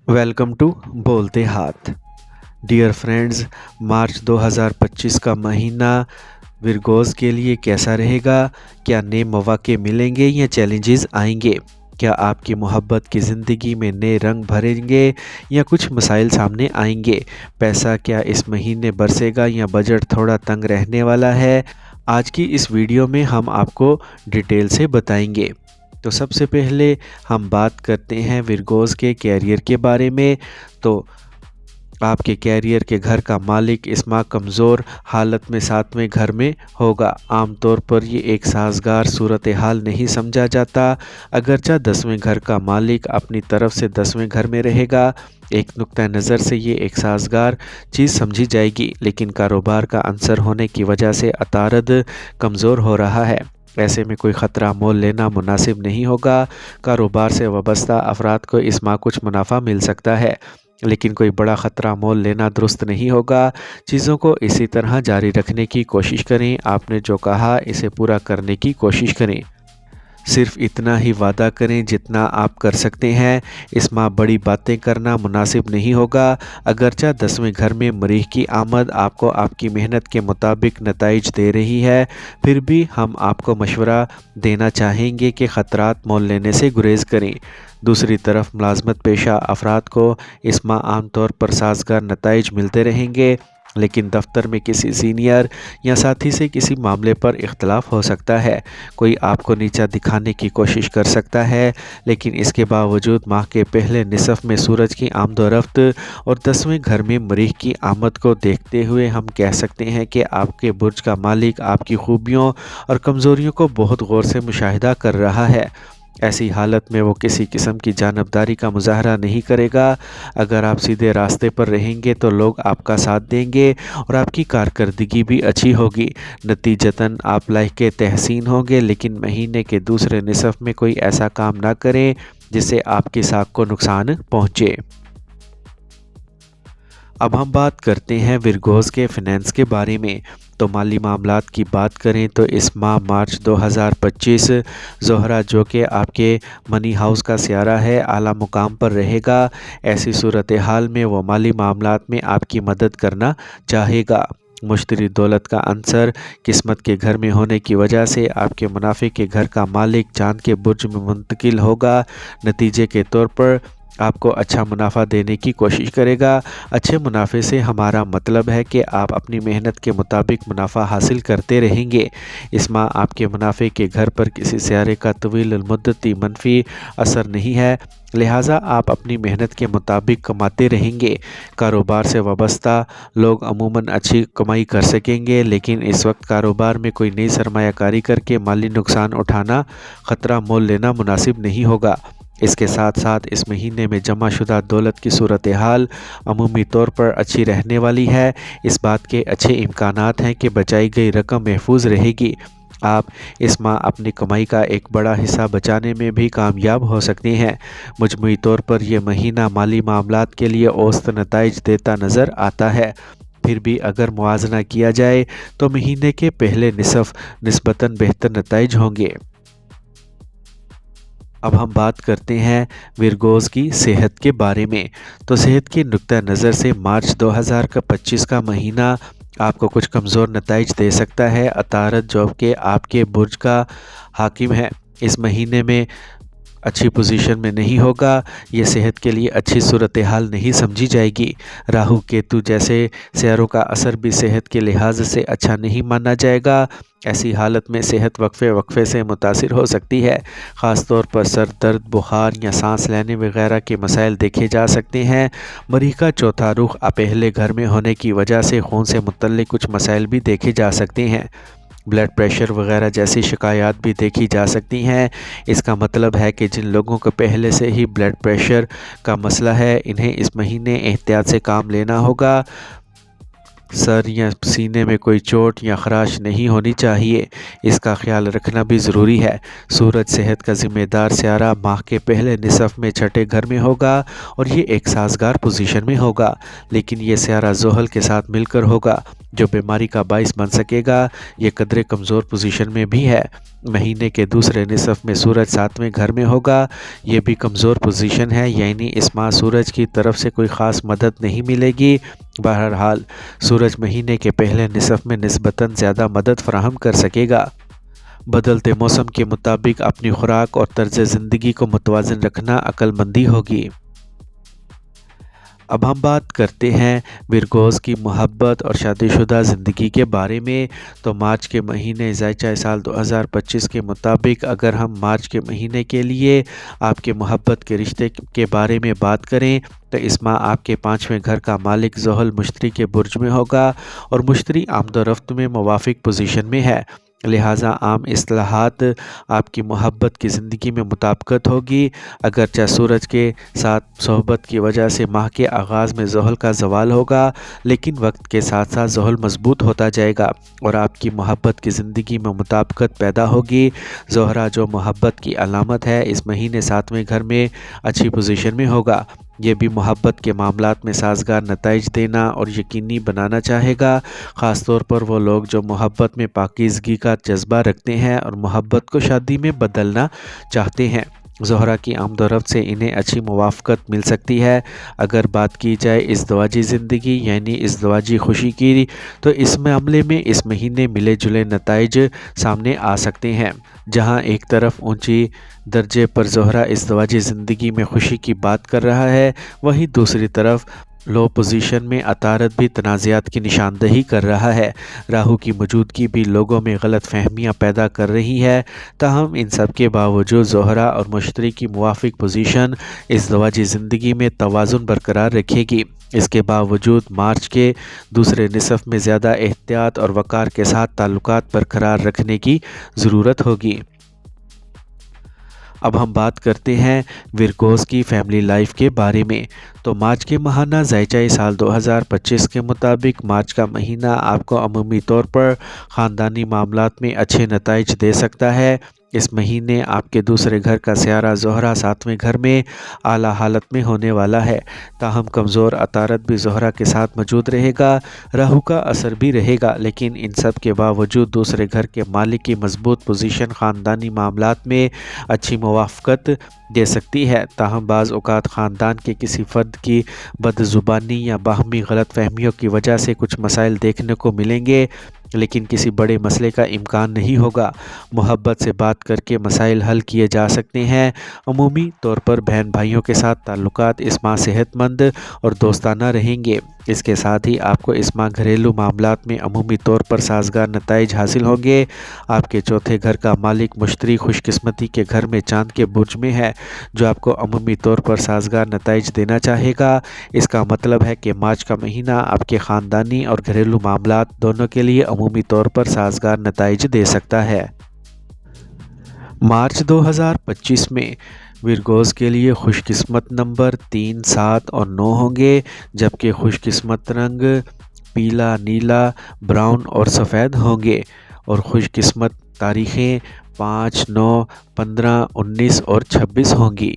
Welcome to बोलते हाथ। Dear friends, मार्च 2025 का महीना विरगोज़ के लिए कैसा रहेगा? क्या नए मौके मिलेंगे या चैलेंजेस आएंगे? क्या आपकी मोहब्बत की ज़िंदगी में नए रंग भरेंगे या कुछ मसाइल सामने आएंगे? पैसा क्या इस महीने बरसेगा या बजट थोड़ा तंग रहने वाला है? आज की इस वीडियो में हम आपको डिटेल से बताएंगे। तो सबसे पहले हम बात करते हैं विरगोज़ के कैरियर के बारे में। तो आपके कैरियर के घर का मालिक इस माह कमज़ोर हालत में 7वें घर में होगा। आमतौर पर ये एक साजगार सूरत हाल नहीं समझा जाता। अगरचा 10वें घर का मालिक अपनी तरफ से 10वें घर में रहेगा, एक नुक्ता नज़र से ये एक साजगार चीज़ समझी जाएगी, लेकिन कारोबार का अंसर होने की वजह से अतारद कमज़ोर हो रहा है। ऐसे में कोई ख़तरा मोल लेना मुनासिब नहीं होगा। कारोबार से वाबस्ता अफराद को इस माह कुछ मुनाफा मिल सकता है, लेकिन कोई बड़ा ख़तरा मोल लेना दुरुस्त नहीं होगा। चीज़ों को इसी तरह जारी रखने की कोशिश करें। आपने जो कहा इसे पूरा करने की कोशिश करें। सिर्फ इतना ही वादा करें जितना आप कर सकते हैं। इस माह बड़ी बातें करना मुनासिब नहीं होगा। अगरचा 10वें घर में मरीख की आमद आपको आपकी मेहनत के मुताबिक नताइज दे रही है, फिर भी हम आपको मशवरा देना चाहेंगे कि ख़तरात मोल लेने से गुरेज करें। दूसरी तरफ मुलाजमत पेशा अफराद को इस माह आमतौर पर साजगार नताइज मिलते रहेंगे, लेकिन दफ्तर में किसी सीनियर या साथी से किसी मामले पर इख्तलाफ हो सकता है। कोई आपको नीचा दिखाने की कोशिश कर सकता है, लेकिन इसके बावजूद माह के पहले निसफ में सूरज की आमदोरफ्त और 10वें घर में मरीख की आमद को देखते हुए हम कह सकते हैं कि आपके बुर्ज का मालिक आपकी खूबियों और कमज़ोरियों को बहुत गौर से मुशाहिदा कर रहा है। ऐसी हालत में वो किसी किस्म की जानबदारी का मुजाहरा नहीं करेगा। अगर आप सीधे रास्ते पर रहेंगे तो लोग आपका साथ देंगे और आपकी कारकर्दगी भी अच्छी होगी। नतीजतन आप लायक तहसीन होंगे, लेकिन महीने के दूसरे निसफ में कोई ऐसा काम ना करें जिससे आपकी साख को नुकसान पहुँचे। अब हम बात करते हैं विरगोज़ के फ़िनेंस के बारे में। तो माली मामलात की बात करें तो इस माह मार्च 2025 ज़ोहरा, जो कि आपके मनी हाउस का सियारा है, आला मुकाम पर रहेगा। ऐसी सूरत हाल में वो माली मामलात में आपकी मदद करना चाहेगा। मुश्तरी दौलत का अंसर किस्मत के घर में होने की वजह से आपके मुनाफे के घर का मालिक चांद के बुर्ज में मुंतकिल होगा। नतीजे के तौर पर आपको अच्छा मुनाफा देने की कोशिश करेगा। अच्छे मुनाफे से हमारा मतलब है कि आप अपनी मेहनत के मुताबिक मुनाफा हासिल करते रहेंगे। इस माह आपके मुनाफे के घर पर किसी सियारे का तवील मुद्दती मनफी असर नहीं है, लिहाजा आप अपनी मेहनत के मुताबिक कमाते रहेंगे। कारोबार से वाबस्ता लोग अमूमन अच्छी कमाई कर सकेंगे, लेकिन इस वक्त कारोबार में कोई नई सरमायाकारी करके माली नुकसान उठाना, ख़तरा मोल लेना मुनासिब नहीं होगा। इसके साथ साथ इस महीने में जमा शुदा दौलत की सूरत हाल अमूमी तौर पर अच्छी रहने वाली है। इस बात के अच्छे इम्कानात हैं कि बचाई गई रकम महफूज रहेगी। आप इस माह अपनी कमाई का एक बड़ा हिस्सा बचाने में भी कामयाब हो सकते हैं। मजमूई तौर पर यह महीना माली मामलात के लिए औसत नताइज देता नज़र आता है। फिर भी अगर मुआजना किया जाए तो महीने के पहले निसफ निस्बतन बेहतर नताइज होंगे। अब हम बात करते हैं विरगोज़ की सेहत के बारे में। तो सेहत के नुक्ता नज़र से मार्च 2025 का महीना आपको कुछ कमज़ोर नताइज दे सकता है। अतारद जो कि आपके बुर्ज का हाकिम है, इस महीने में अच्छी पोजीशन में नहीं होगा। ये सेहत के लिए अच्छी सूरत हाल नहीं समझी जाएगी। राहु केतु जैसे सियारों का असर भी सेहत के लिहाज से अच्छा नहीं माना जाएगा। ऐसी हालत में सेहत वक्फे से मुतासिर हो सकती है। ख़ास तौर पर सर दर्द, बुखार या सांस लेने वगैरह के मसाइल देखे जा सकते हैं। मरीख का चौथा रुख पहले घर में होने की वजह से खून से मुतल्लिक कुछ मसाइल भी देखे जा सकते हैं। ब्लड प्रेशर वगैरह जैसी शिकायत भी देखी जा सकती हैं। इसका मतलब है कि जिन लोगों को पहले से ही ब्लड प्रेशर का मसला है, इन्हें इस महीने एहतियात से काम लेना होगा। سر یا سینے میں کوئی چوٹ یا خراش نہیں ہونی چاہیے، اس کا خیال رکھنا بھی ضروری ہے۔ سورج صحت کا ذمہ دار سیارہ ماہ کے پہلے نصف میں چھٹے گھر میں ہوگا اور یہ ایک سازگار پوزیشن میں ہوگا، لیکن یہ سیارہ زحل کے ساتھ مل کر ہوگا جو بیماری کا باعث بن سکے گا۔ یہ قدرے کمزور پوزیشن میں بھی ہے۔ مہینے کے دوسرے نصف میں سورج 7ویں گھر میں ہوگا، یہ بھی کمزور پوزیشن ہے، یعنی اس ماہ سورج کی طرف سے کوئی خاص مدد نہیں ملے گی۔ بہرحال سورج مہینے کے پہلے نصف میں نسبتاً زیادہ مدد فراہم کر سکے گا۔ بدلتے موسم کے مطابق اپنی خوراک اور طرز زندگی کو متوازن رکھنا عقل مندی ہوگی۔ اب ہم بات کرتے ہیں ورگوز کی محبت اور شادی شدہ زندگی کے بارے میں۔ تو مارچ کے مہینے ذائچہ سال 2025 کے مطابق اگر ہم مارچ کے مہینے کے لیے آپ کے محبت کے رشتے کے بارے میں بات کریں تو اس ماہ آپ کے 5ویں گھر کا مالک زحل مشتری کے برج میں ہوگا اور مشتری آمد و رفت میں موافق پوزیشن میں ہے، لہٰذا عام اصطلاحات آپ کی محبت کی زندگی میں مطابقت ہوگی۔ اگرچہ سورج کے ساتھ صحبت کی وجہ سے ماہ کے آغاز میں زحل کا زوال ہوگا، لیکن وقت کے ساتھ ساتھ زحل مضبوط ہوتا جائے گا اور آپ کی محبت کی زندگی میں مطابقت پیدا ہوگی۔ زہرہ جو محبت کی علامت ہے اس مہینے 7ویں گھر میں اچھی پوزیشن میں ہوگا، یہ بھی محبت کے معاملات میں سازگار نتائج دینا اور یقینی بنانا چاہے گا، خاص طور پر وہ لوگ جو محبت میں پاکیزگی کا جذبہ رکھتے ہیں اور محبت کو شادی میں بدلنا چاہتے ہیں۔ زہرہ کی آمد و رفت سے انہیں اچھی موافقت مل سکتی ہے۔ اگر بات کی جائے ازدواجی زندگی یعنی ازدواجی خوشی کی تو اس معاملے میں اس مہینے ملے جلے نتائج سامنے آ سکتے ہیں۔ جہاں ایک طرف اونچی درجے پر زہرہ ازدواجی زندگی میں خوشی کی بات کر رہا ہے، وہیں دوسری طرف لو پوزیشن میں عطارد بھی تنازعات کی نشاندہی کر رہا ہے۔ راہو کی موجودگی بھی لوگوں میں غلط فہمیاں پیدا کر رہی ہے، تاہم ان سب کے باوجود زہرہ اور مشتری کی موافق پوزیشن ازدواجی زندگی میں توازن برقرار رکھے گی۔ اس کے باوجود مارچ کے دوسرے نصف میں زیادہ احتیاط اور وقار کے ساتھ تعلقات برقرار رکھنے کی ضرورت ہوگی۔ اب ہم بات کرتے ہیں ورگوز کی فیملی لائف کے بارے میں۔ تو مارچ کے ماہانہ ذائچہ سال 2025 کے مطابق مارچ کا مہینہ آپ کو عمومی طور پر خاندانی معاملات میں اچھے نتائج دے سکتا ہے۔ اس مہینے آپ کے دوسرے گھر کا سیارہ زہرہ 7ویں گھر میں اعلیٰ حالت میں ہونے والا ہے، تاہم کمزور عطارد بھی زہرہ کے ساتھ موجود رہے گا، راہو کا اثر بھی رہے گا، لیکن ان سب کے باوجود دوسرے گھر کے مالک کی مضبوط پوزیشن خاندانی معاملات میں اچھی موافقت دے سکتی ہے۔ تاہم بعض اوقات خاندان کے کسی فرد کی بد زبانی یا باہمی غلط فہمیوں کی وجہ سے کچھ مسائل دیکھنے کو ملیں گے، لیکن کسی بڑے مسئلے کا امکان نہیں ہوگا۔ محبت سے بات کر کے مسائل حل کیے جا سکتے ہیں۔ عمومی طور پر بہن بھائیوں کے ساتھ تعلقات اس ماہ صحت مند اور دوستانہ رہیں گے۔ اس کے ساتھ ہی آپ کو اس ماہ گھریلو معاملات میں عمومی طور پر سازگار نتائج حاصل ہوں گے۔ آپ کے چوتھے گھر کا مالک مشتری خوش قسمتی کے گھر میں چاند کے برج میں ہے، جو آپ کو عمومی طور پر سازگار نتائج دینا چاہے گا۔ اس کا مطلب ہے کہ مارچ کا مہینہ آپ کے خاندانی اور گھریلو معاملات دونوں کے لیے عمومی طور پر سازگار نتائج دے سکتا ہے۔ مارچ 2025 میں ورگوز کے لیے خوش قسمت نمبر 3، 7 اور 9 ہوں گے، جبکہ خوش قسمت رنگ پیلا، نیلا، براؤن اور سفید ہوں گے، اور خوش قسمت تاریخیں 5، 9، 15، 19 اور 26 ہوں گی۔